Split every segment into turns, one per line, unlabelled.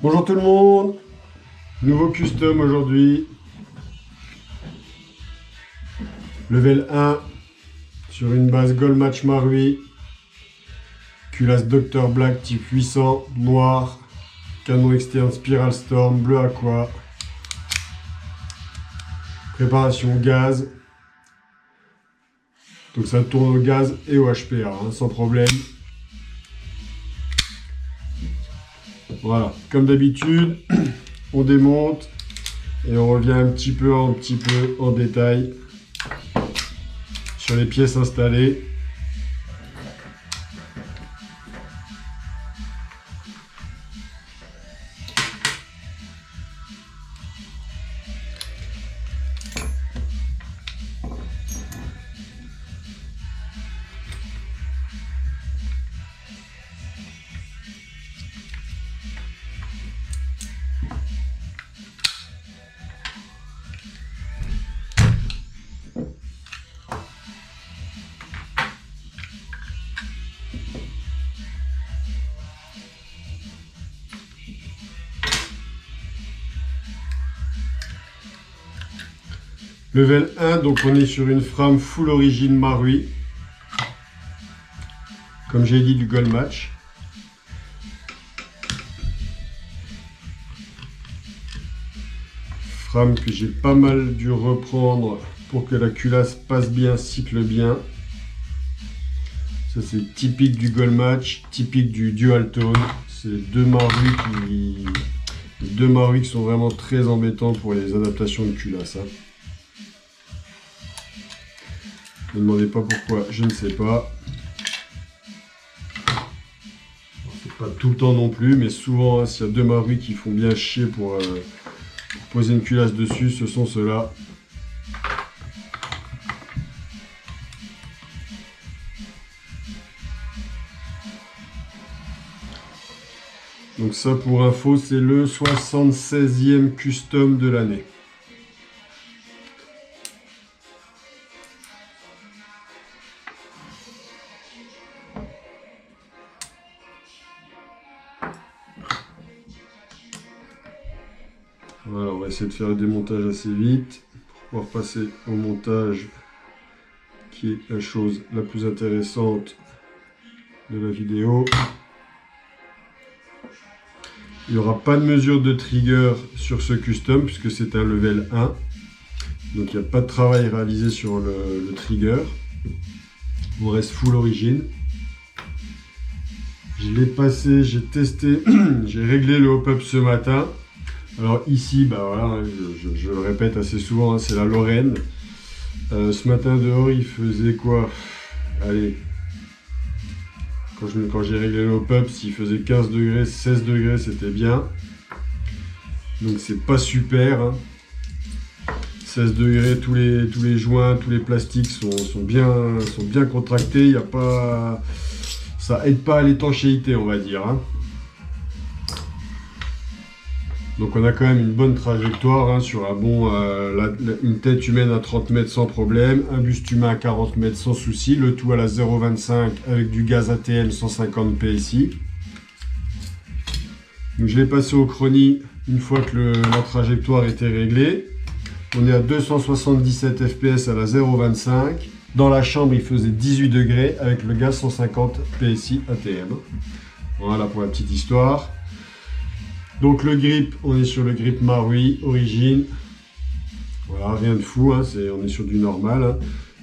Bonjour tout le monde, nouveau custom aujourd'hui, level 1 sur une base Gold Match Marui, culasse Dr Black type 800, noir, canon externe Spiral Storm, bleu aqua, préparation gaz, donc ça tourne au gaz et au HPA, hein, sans problème. Voilà, comme d'habitude, on démonte et on revient un petit peu en détail sur les pièces installées. Level 1, donc on est sur une frame full origine Marui, comme j'ai dit du Gold Match. Frame que j'ai pas mal dû reprendre pour que la culasse passe bien, cycle bien. Ça c'est typique du Gold Match, typique du Dual Tone. C'est deux Marui qui sont vraiment très embêtants pour les adaptations de culasse. Hein. Ne me demandez pas pourquoi, je ne sais pas. C'est pas tout le temps non plus, mais souvent, hein, s'il y a deux Marui qui font bien chier pour poser une culasse dessus, ce sont ceux-là. Donc ça, pour info, c'est le 76e custom de l'année. Voilà, on va essayer de faire le démontage assez vite pour pouvoir passer au montage qui est la chose la plus intéressante de la vidéo. Il n'y aura pas de mesure de trigger sur ce custom puisque c'est un level 1. Donc il n'y a pas de travail réalisé sur le trigger. On reste full origine. Je l'ai passé, j'ai testé, j'ai réglé le hop-up ce matin. Alors ici, bah voilà, je le répète assez souvent, hein, c'est la Lorraine. Ce matin dehors, il faisait quoi? Allez, quand j'ai réglé le hop-up, s'il faisait 15 degrés, 16 degrés, c'était bien. Donc c'est pas super. Hein. 16 degrés, tous les joints, tous les plastiques sont bien contractés. Y a pas, ça aide pas à l'étanchéité, on va dire. Hein. Donc on a quand même une bonne trajectoire hein, sur une tête humaine à 30 mètres sans problème, un buste humain à 40 mètres sans souci, le tout à la 0,25 avec du gaz ATM 150 PSI. Donc je l'ai passé au chronie une fois que la trajectoire était réglée. On est à 277 fps à la 0,25. Dans la chambre il faisait 18 degrés avec le gaz 150 PSI ATM. Voilà pour la petite histoire. Donc le grip, on est sur le grip Marui, origine. Voilà, rien de fou, hein, on est sur du normal. Hein.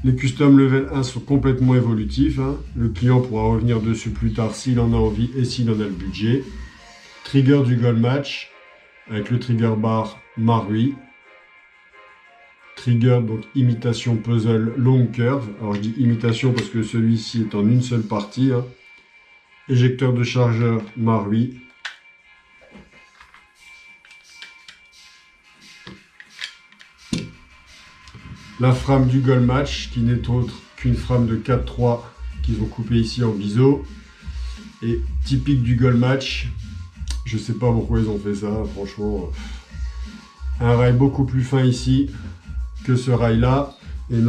Les custom level 1 sont complètement évolutifs. Hein. Le client pourra revenir dessus plus tard s'il en a envie et s'il en a le budget. Trigger du Gold Match, avec le trigger bar Marui. Trigger, donc imitation puzzle long curve. Alors je dis imitation parce que celui-ci est en une seule partie. Hein. Éjecteur de chargeur Marui. La frame du Gold Match, qui n'est autre qu'une frame de 4-3 qu'ils ont coupé ici en biseau. Et typique du Gold Match, je sais pas pourquoi ils ont fait ça, franchement. Un rail beaucoup plus fin ici que ce rail là. Et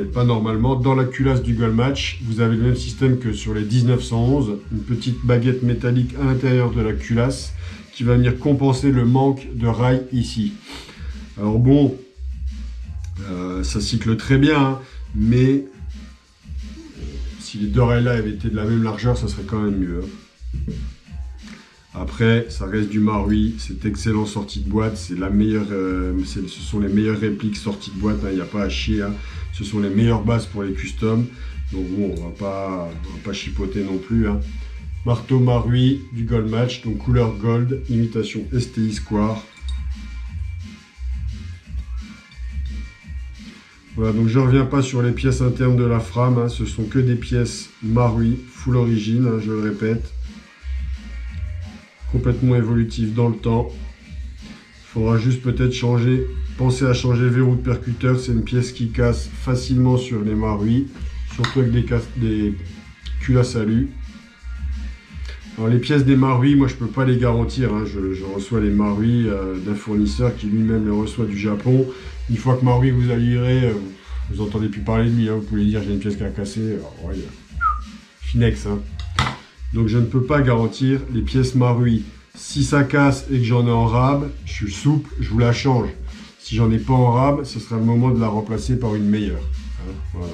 pas normalement, dans la culasse du Gold Match, vous avez le même système que sur les 1911, une petite baguette métallique à l'intérieur de la culasse qui va venir compenser le manque de rail ici. Alors bon, ça cycle très bien, hein, mais si les deux rails là avaient été de la même largeur, ça serait quand même mieux. Hein. Après, ça reste du Marui, c'est excellent sortie de boîte, c'est la meilleure, ce sont les meilleures répliques sorties de boîte, il n'y a pas à chier. Hein. Ce sont les meilleures bases pour les customs, donc bon, on va pas chipoter non plus. Hein. Marteau Marui du Gold Match, donc couleur gold, imitation STI Square. Voilà, donc je ne reviens pas sur les pièces internes de la frame, hein, ce sont que des pièces Marui, full origine, hein, je le répète. Complètement évolutives dans le temps. Il faudra juste peut-être changer, penser à changer le verrou de percuteur, c'est une pièce qui casse facilement sur les Marui, surtout avec des culasses alu. Alors les pièces des Marui, moi je peux pas les garantir, hein. Je reçois les Marui d'un fournisseur qui lui-même les reçoit du Japon. Une fois que Marui vous a livré, vous entendez plus parler de lui, hein. Vous pouvez lui dire j'ai une pièce qui a cassé, alors, ouais, Finex. Hein. Donc je ne peux pas garantir les pièces Marui. Si ça casse et que j'en ai en rab, je suis souple, je vous la change. Si j'en ai pas en rab, ce sera le moment de la remplacer par une meilleure. Hein, voilà.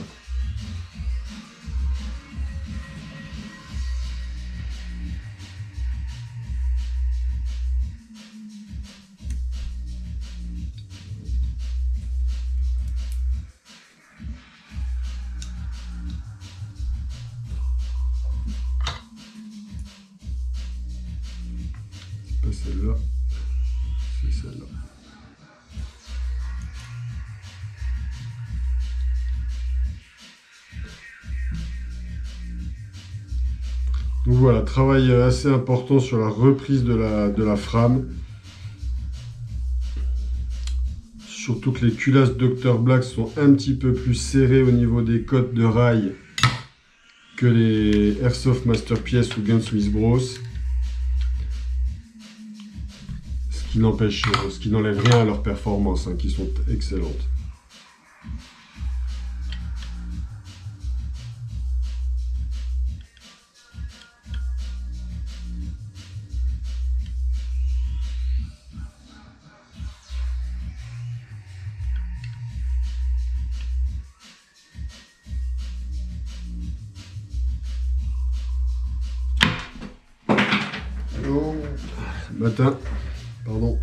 Pas celle-là, c'est celle-là. Donc voilà, travail assez important sur la reprise de la frame. Surtout que les culasses Dr Black sont un petit peu plus serrées au niveau des côtes de rail que les Airsoft Masterpiece ou Gunsmith Bros. Ce qui n'enlève rien à leur performance, hein, qui sont excellentes. Oh, matin, pardon.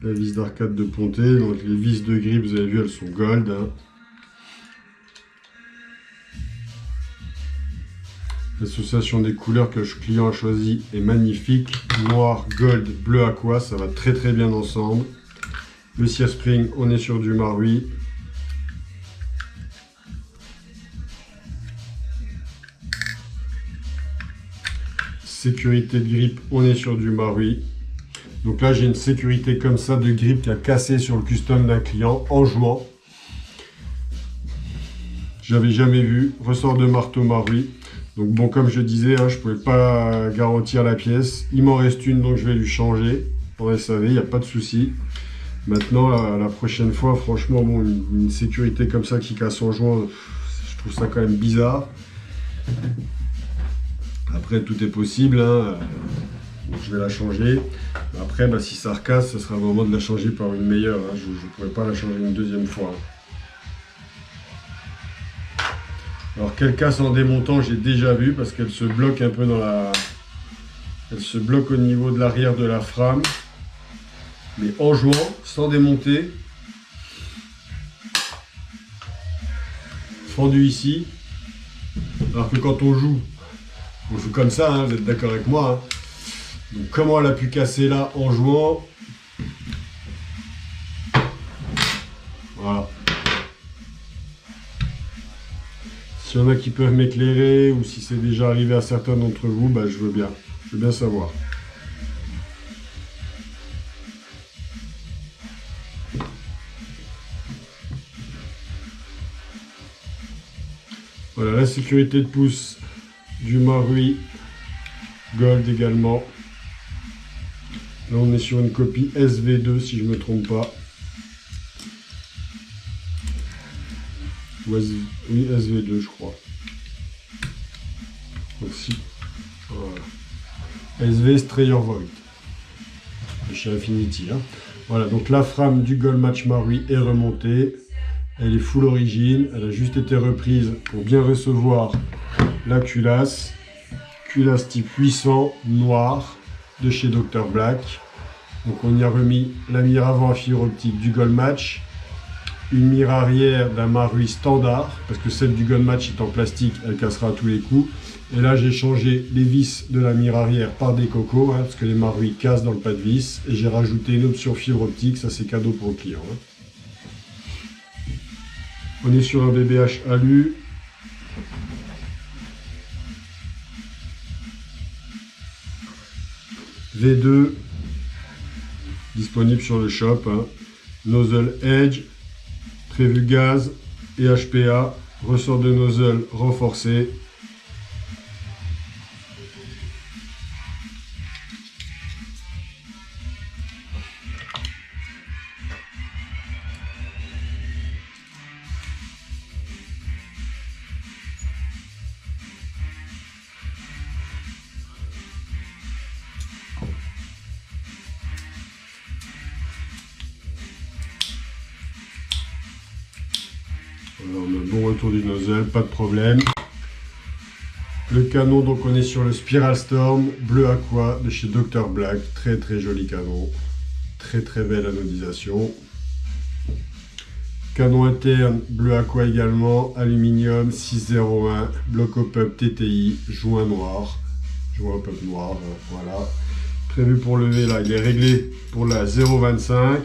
La vis d'arcade de Ponté, donc les vis de grip, vous avez vu, elles sont gold. Hein. L'association des couleurs que le client a choisi est magnifique. Noir, gold, bleu aqua, ça va très très bien ensemble. Le Sear Spring, on est sur du Marui. Sécurité de grip, on est sur du Marui. Donc là, j'ai une sécurité comme ça de grip qui a cassé sur le custom d'un client en jouant. J'avais jamais vu. Ressort de marteau Marui. Donc bon, comme je disais, hein, je ne pouvais pas garantir la pièce. Il m'en reste une, donc je vais lui changer en SAV, il n'y a pas de souci. Maintenant, la prochaine fois, franchement, bon, une sécurité comme ça qui casse en jouant, je trouve ça quand même bizarre. Après, tout est possible, hein. Donc, je vais la changer. Après, bah, si ça recasse, ce sera le moment de la changer par une meilleure. Hein. Je ne pourrais pas la changer une deuxième fois. Alors, qu'elle casse en démontant, j'ai déjà vu, parce qu'elle se bloque un peu dans la... Elle se bloque au niveau de l'arrière de la frame. Mais en jouant, sans démonter, fendu ici. Alors que quand on joue comme ça, hein, vous êtes d'accord avec moi. Hein. Donc comment elle a pu casser là en jouant? Voilà. S'il y en a qui peuvent m'éclairer, ou si c'est déjà arrivé à certains d'entre vous, bah, je veux bien savoir. Voilà, la sécurité de pouce du Marui Gold également. Là, on est sur une copie SV2 si je ne me trompe pas. Oui, SV2 je crois. Donc si. Voilà. SV Strayer Void. De chez Infinity. Hein. Voilà, donc la frame du Gold Match Marui est remontée. Elle est full origine. Elle a juste été reprise pour bien recevoir la culasse. Culasse type 800 noir de chez Dr Black. Donc on y a remis la mire avant à fibre optique du Gold Match. Une mire arrière d'un Marui standard, parce que celle du Gold Match est en plastique, elle cassera à tous les coups. Et là j'ai changé les vis de la mire arrière par des cocos, hein, parce que les Marui cassent dans le pas de vis. Et j'ai rajouté une option fibre optique, ça c'est cadeau pour le client. Hein. On est sur un BBH alu. V2, disponible sur le shop. Hein. Nozzle Edge. Prévu gaz et HPA, ressort de nozzle renforcé. Voilà, on a un bon retour du nozzle, pas de problème. Le canon, donc on est sur le Spiral Storm bleu aqua de chez Dr Black. Très très joli canon. Très très belle anodisation. Canon interne bleu aqua également. Aluminium 601. Bloc hop-up TTI. Joint noir. Joint hop-up noir. Voilà. Prévu pour lever là, il est réglé pour la 0,25.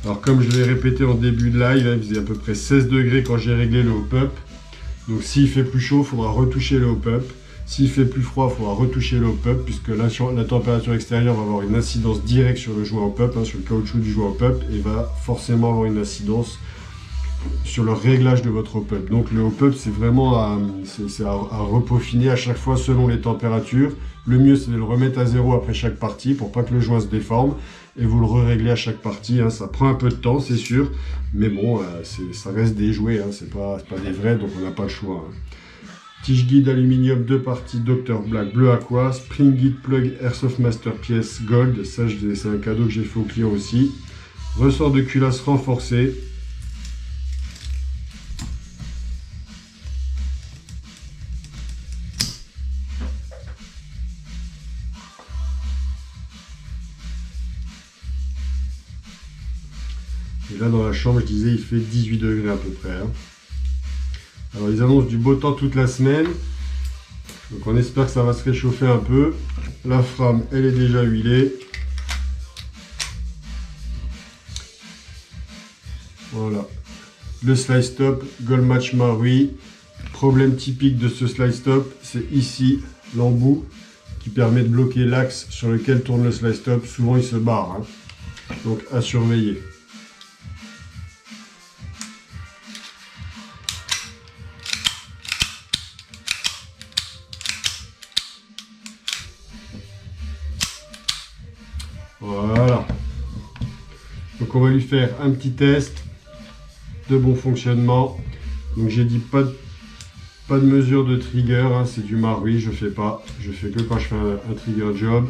Alors comme je l'ai répété en début de live, il faisait à peu près 16 degrés quand j'ai réglé le hop-up. Donc s'il fait plus chaud, il faudra retoucher le hop-up. S'il fait plus froid, il faudra retoucher le hop-up, puisque la température extérieure va avoir une incidence directe sur le joint hop-up, hein, sur le caoutchouc du joint hop-up, et va forcément avoir une incidence sur le réglage de votre hop-up. Donc le hop-up, c'est vraiment à repeaufiner à chaque fois selon les températures. Le mieux, c'est de le remettre à zéro après chaque partie pour pas que le joint se déforme. Et vous le réglez à chaque partie. Hein. Ça prend un peu de temps, c'est sûr. Mais bon, ça reste des jouets. Hein. C'est pas des vrais, donc on n'a pas le choix. Hein. Tige guide aluminium 2 parties Dr Black bleu aqua. Spring guide plug Airsoft Master pièce gold. Ça, c'est un cadeau que j'ai fait au client aussi. Ressort de culasse renforcé. Et là, dans la chambre, je disais, il fait 18 degrés à peu près. Hein. Alors, ils annoncent du beau temps toute la semaine. Donc, on espère que ça va se réchauffer un peu. La frame, elle est déjà huilée. Voilà. Le slide stop, Gold Match Marui. Problème typique de ce slide stop, c'est ici, l'embout qui permet de bloquer l'axe sur lequel tourne le slide stop. Souvent, il se barre. Hein. Donc, à surveiller. Voilà. Donc on va lui faire un petit test de bon fonctionnement. Donc j'ai dit pas de mesure de trigger, hein, c'est du Marui, je fais pas. Je fais que quand je fais un trigger job.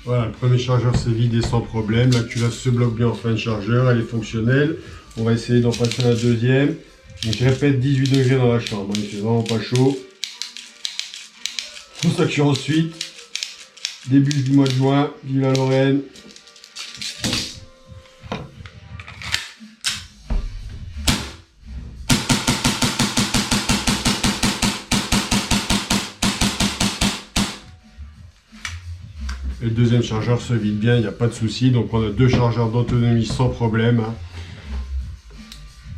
Voilà, le premier chargeur s'est vidé sans problème. La culasse se bloque bien en fin de chargeur, elle est fonctionnelle. On va essayer d'en passer un deuxième. Donc, je répète, 18 degrés dans la chambre, il fait vraiment pas chaud. Pour ça que ensuite, début du mois de juin, vive la Lorraine. Et le deuxième chargeur se vide bien, il n'y a pas de souci. Donc on a 2 chargeurs d'autonomie sans problème.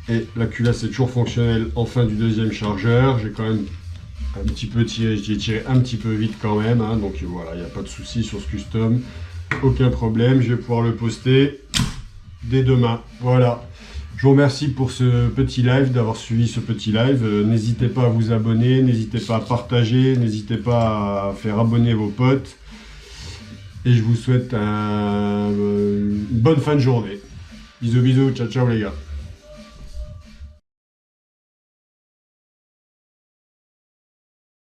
Et la culasse est toujours fonctionnelle en fin du deuxième chargeur. J'ai quand même un petit peu tiré, j'ai tiré un petit peu vite quand même. Donc voilà, il n'y a pas de souci sur ce custom. Aucun problème, je vais pouvoir le poster dès demain. Voilà. Je vous remercie pour ce petit live, d'avoir suivi ce petit live. N'hésitez pas à vous abonner, n'hésitez pas à partager, n'hésitez pas à faire abonner vos potes. Et je vous souhaite une bonne fin de journée. Bisous, bisous, ciao, ciao les gars.